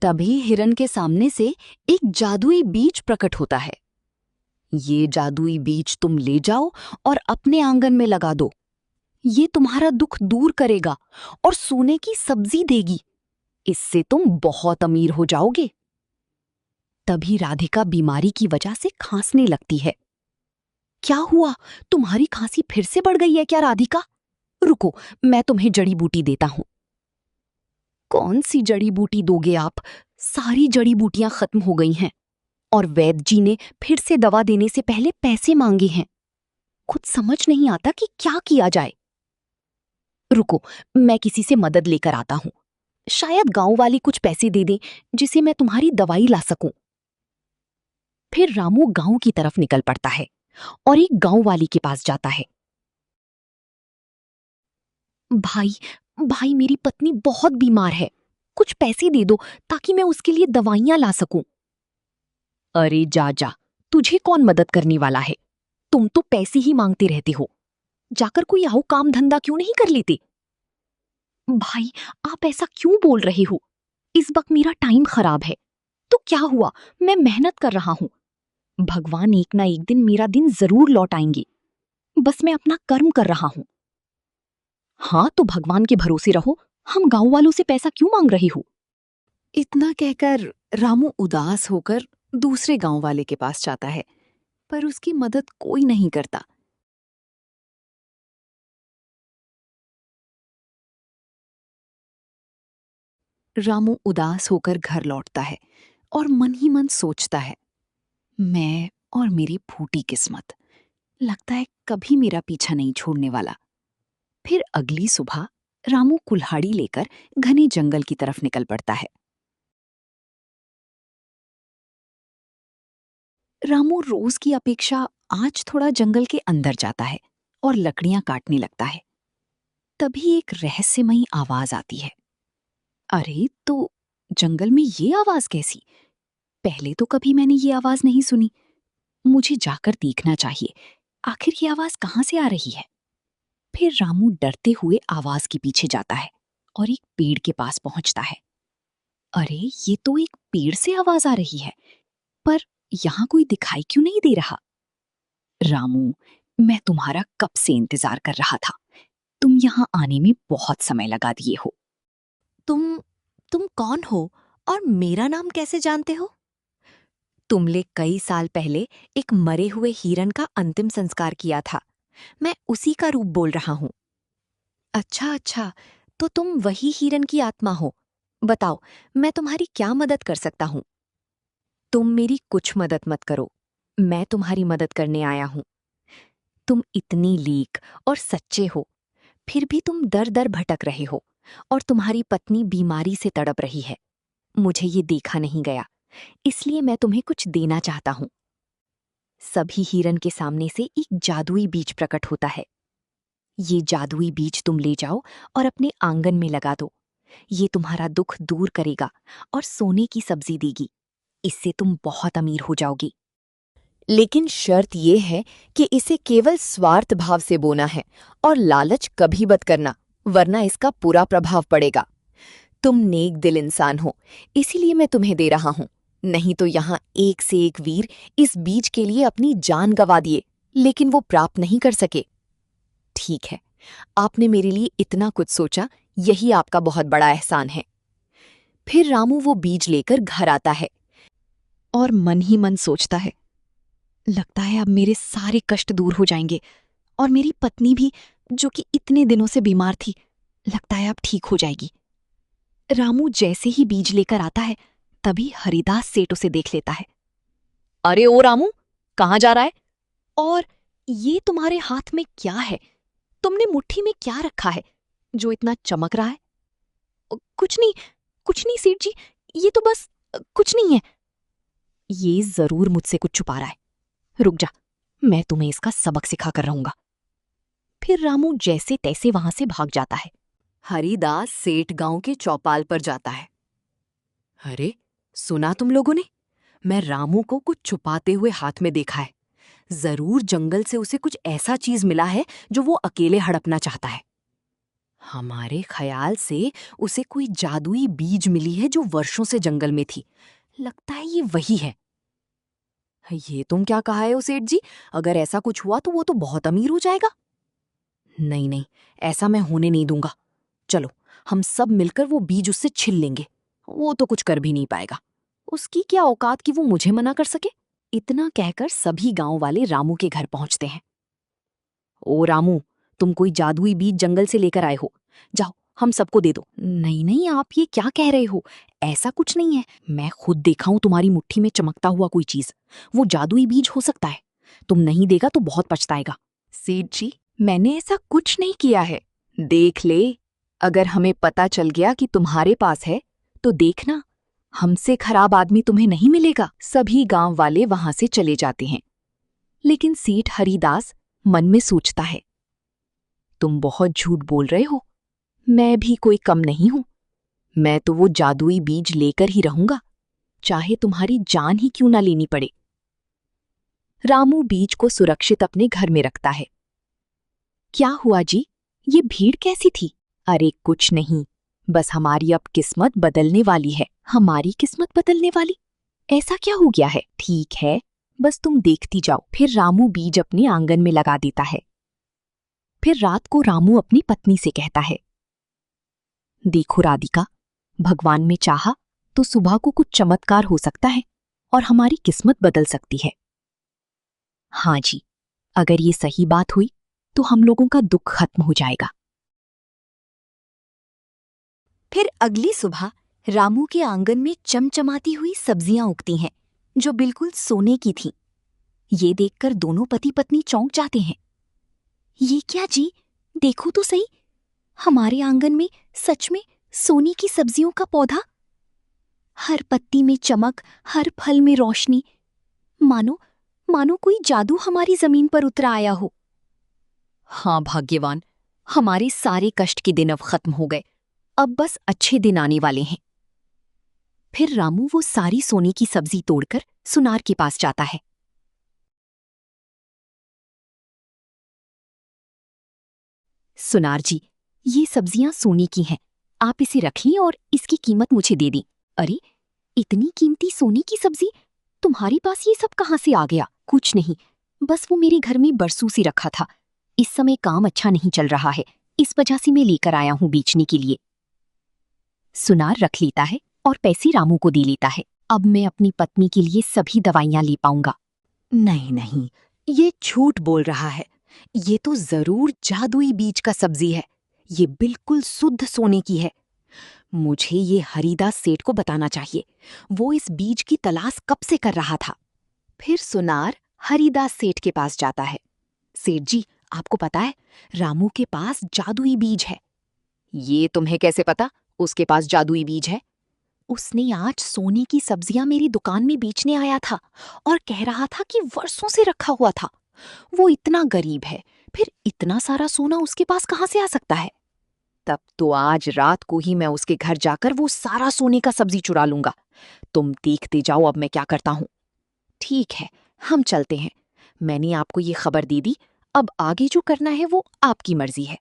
तभी हिरन के सामने से एक जादुई बीज प्रकट होता है। ये जादुई बीज तुम ले जाओ और अपने आंगन में लगा दो। ये तुम्हारा दुख दूर करेगा और सोने की सब्जी देगी। इससे तुम बहुत अमीर हो जाओगे। तभी राधिका बीमारी की वजह से खांसने लगती है। क्या हुआ? तुम्हारी खांसी फिर से बढ़ गई है क्या राधिका? रुको, मैं तुम्हें जड़ी बूटी देता हूं। कौन सी जड़ी बूटी दोगे आप? सारी जड़ी बूटियां खत्म हो गई हैं और वैद्य जी ने फिर से दवा देने से पहले पैसे मांगे हैं। कुछ समझ नहीं आता कि क्या किया जाए। रुको, मैं किसी से मदद लेकर आता हूं। शायद गांव वाले कुछ पैसे दे दें जिसे मैं तुम्हारी दवाई ला सकूं। फिर रामू गांव की तरफ निकल पड़ता है और एक गांव वाली के पास जाता है। भाई मेरी पत्नी बहुत बीमार है। कुछ पैसे दे दो ताकि मैं उसके लिए दवाइयां ला सकूं। अरे जा, तुझे कौन मदद करने वाला है? तुम तो पैसे ही मांगते रहते हो। जाकर कोई आओ काम धंधा क्यों नहीं कर लेते? भाई, आप ऐसा क्यों बोल रहे हो? इस वक्त मेरा टाइम खराब है। तो क्या हुआ? मैं मेहनत कर रहा हूं। भगवान एक ना एक दिन मेरा दिन जरूर लौट आएंगे। बस मैं अपना कर्म कर रहा हूं। हाँ, तो भगवान के भरोसे रहो। हम गांव वालों से पैसा क्यों मांग रहे हो? इतना कहकर रामू उदास होकर दूसरे गांव वाले के पास जाता है, पर उसकी मदद कोई नहीं करता। रामू उदास होकर घर लौटता है और मन ही मन सोचता है, मैं और मेरी फूटी किस्मत, लगता है कभी मेरा पीछा नहीं छोड़ने वाला। फिर अगली सुबह रामू कुल्हाड़ी लेकर घने जंगल की तरफ निकल पड़ता है। रामू रोज की अपेक्षा आज थोड़ा जंगल के अंदर जाता है और लकड़ियां काटने लगता है। तभी एक रहस्यमयी आवाज आती है। अरे, तो जंगल में ये आवाज कैसी? पहले तो कभी मैंने ये आवाज नहीं सुनी। मुझे जाकर देखना चाहिए, आखिर ये आवाज कहाँ से आ रही है। फिर रामू डरते हुए आवाज के पीछे जाता है और एक पेड़ के पास पहुंचता है। अरे, ये तो एक पेड़ से आवाज आ रही है, पर यहाँ कोई दिखाई क्यों नहीं दे रहा? रामू, मैं तुम्हारा कब से इंतजार कर रहा था। तुम यहाँ आने में बहुत समय लगा दिए हो। तुम कौन हो और मेरा नाम कैसे जानते हो? तुमने कई साल पहले एक मरे हुए हिरन का अंतिम संस्कार किया था। मैं उसी का रूप बोल रहा हूँ। अच्छा, तो तुम वही हिरन की आत्मा हो। बताओ, मैं तुम्हारी क्या मदद कर सकता हूँ? तुम मेरी कुछ मदद मत करो, मैं तुम्हारी मदद करने आया हूँ। तुम इतनी लीक और सच्चे हो, फिर भी तुम दर दर भटक रहे हो और तुम्हारी पत्नी बीमारी से तड़प रही है। मुझे ये देखा नहीं गया, इसलिए मैं तुम्हें कुछ देना चाहता हूँ। सभी हिरन के सामने से एक जादुई बीज प्रकट होता है। ये जादुई बीज तुम ले जाओ और अपने आंगन में लगा दो। ये तुम्हारा दुख दूर करेगा और सोने की सब्जी देगी। इससे तुम बहुत अमीर हो जाओगी। लेकिन शर्त यह है कि इसे केवल स्वार्थ भाव से बोना है और लालच कभी मत करना, वरना इसका पूरा प्रभाव पड़ेगा। तुम नेक दिल इंसान हो, इसीलिए मैं तुम्हें दे रहा हूं। नहीं तो यहाँ एक से एक वीर इस बीज के लिए अपनी जान गंवा दिए, लेकिन वो प्राप्त नहीं कर सके। ठीक है, आपने मेरे लिए इतना कुछ सोचा, यही आपका बहुत बड़ा एहसान है। फिर रामू वो बीज लेकर घर आता है और मन ही मन सोचता है, लगता है अब मेरे सारे कष्ट दूर हो जाएंगे और मेरी पत्नी भी, जो कि इतने दिनों से बीमार थी, लगता है अब ठीक हो जाएगी। रामू जैसे ही बीज लेकर आता है, तभी हरिदास सेठ उसे देख लेता है। अरे ओ रामू, कहाँ जा रहा है? और ये तुम्हारे हाथ में क्या है? तुमने मुट्ठी में क्या रखा है जो इतना चमक रहा है? कुछ नहीं सेठ जी, ये तो बस कुछ नहीं है। ये जरूर मुझसे कुछ छुपा रहा है। रुक जा, मैं तुम्हें इसका सबक सिखा कर रहूंगा। फिर रामू जैसे तैसे वहां से भाग जाता है। हरिदास सेठ गांव के चौपाल पर जाता है। अरे, सुना तुम लोगों ने? मैं रामू को कुछ छुपाते हुए हाथ में देखा है। जरूर जंगल से उसे कुछ ऐसा चीज मिला है जो वो अकेले हड़पना चाहता है। हमारे ख्याल से उसे कोई जादुई बीज मिली है जो वर्षों से जंगल में थी। लगता है ये वही है। ये तुम क्या कहा है सेठ जी? अगर ऐसा कुछ हुआ तो वो तो बहुत अमीर हो जाएगा। नहीं नहीं, ऐसा मैं होने नहीं दूंगा। चलो, हम सब मिलकर वो बीज उससे छीन लेंगे। वो तो कुछ कर भी नहीं पाएगा। उसकी क्या औकात कि वो मुझे मना कर सके। इतना कहकर सभी गांव वाले रामू के घर पहुंचते हैं। ओ रामू, तुम कोई जादुई बीज जंगल से लेकर आए हो। जाओ, हम सबको दे दो। नहीं नहीं, आप ये क्या कह रहे हो? ऐसा कुछ नहीं है। मैं खुद देखा हूं तुम्हारी मुट्ठी में चमकता हुआ कोई चीज। वो जादुई बीज हो सकता है। तुम नहीं देगा तो बहुत पछताएगा। सेठ जी, मैंने ऐसा कुछ नहीं किया है। देख ले, अगर हमें पता चल गया कि तुम्हारे पास है तो देखना, हमसे खराब आदमी तुम्हें नहीं मिलेगा। सभी गांव वाले वहां से चले जाते हैं। लेकिन सेठ हरिदास मन में सोचता है, तुम बहुत झूठ बोल रहे हो। मैं भी कोई कम नहीं हूं। मैं तो वो जादुई बीज लेकर ही रहूंगा, चाहे तुम्हारी जान ही क्यों ना लेनी पड़े। रामू बीज को सुरक्षित अपने घर में रखता है। क्या हुआ जी? ये भीड़ कैसी थी? अरे कुछ नहीं, बस हमारी अब किस्मत बदलने वाली है। हमारी किस्मत बदलने वाली? ऐसा क्या हो गया है? ठीक है, बस तुम देखती जाओ। फिर रामू बीज अपने आंगन में लगा देता है। फिर रात को रामू अपनी पत्नी से कहता है, देखो राधिका, भगवान में चाहा तो सुबह को कुछ चमत्कार हो सकता है और हमारी किस्मत बदल सकती है। हाँ जी, अगर ये सही बात हुई तो हम लोगों का दुख खत्म हो जाएगा। फिर अगली सुबह रामू के आंगन में चमचमाती हुई सब्जियां उगती हैं, जो बिल्कुल सोने की थीं। ये देखकर दोनों पति पत्नी चौंक जाते हैं। ये क्या जी? देखो तो सही, हमारे आंगन में सच में सोने की सब्जियों का पौधा। हर पत्ती में चमक, हर फल में रोशनी। मानो मानो कोई जादू हमारी जमीन पर उतर आया हो। हाँ भाग्यवान, हमारे सारे कष्ट के दिन अब खत्म हो गए। अब बस अच्छे दिन आने वाले हैं। फिर रामू वो सारी सोने की सब्जी तोड़कर सुनार के पास जाता है। सुनार जी, ये सब्जियां सोने की हैं। आप इसे रख लीं और इसकी कीमत मुझे दे दी। अरे, इतनी कीमती सोने की सब्जी तुम्हारे पास ये सब कहाँ से आ गया? कुछ नहीं, बस वो मेरे घर में बरसों से रखा था। इस समय काम अच्छा नहीं चल रहा है, इस वजह से मैं लेकर आया हूँ बेचने के लिए। सुनार रख लेता है और पैसे रामू को दे लेता है। अब मैं अपनी पत्नी के लिए सभी दवाइयां ले पाऊंगा। नहीं नहीं, ये झूठ बोल रहा है। ये तो जरूर जादुई बीज का सब्जी है। ये बिल्कुल शुद्ध सोने की है। मुझे ये हरिदास सेठ को बताना चाहिए। वो इस बीज की तलाश कब से कर रहा था। फिर सुनार हरिदास सेठ के पास जाता है। सेठ जी, आपको पता है, रामू के पास जादुई बीज है। ये तुम्हें कैसे पता उसके पास जादुई बीज है? उसने आज सोने की सब्जियां मेरी दुकान में बेचने आया था और कह रहा था कि वर्षों से रखा हुआ था। वो इतना गरीब है, फिर इतना सारा सोना उसके पास कहाँ से आ सकता है? तब तो आज रात को ही मैं उसके घर जाकर वो सारा सोने का सब्जी चुरा लूंगा। तुम देखते जाओ अब मैं क्या करता हूँ। ठीक है, हम चलते हैं। मैंने आपको ये खबर दे दी, अब आगे जो करना है वो आपकी मर्जी है।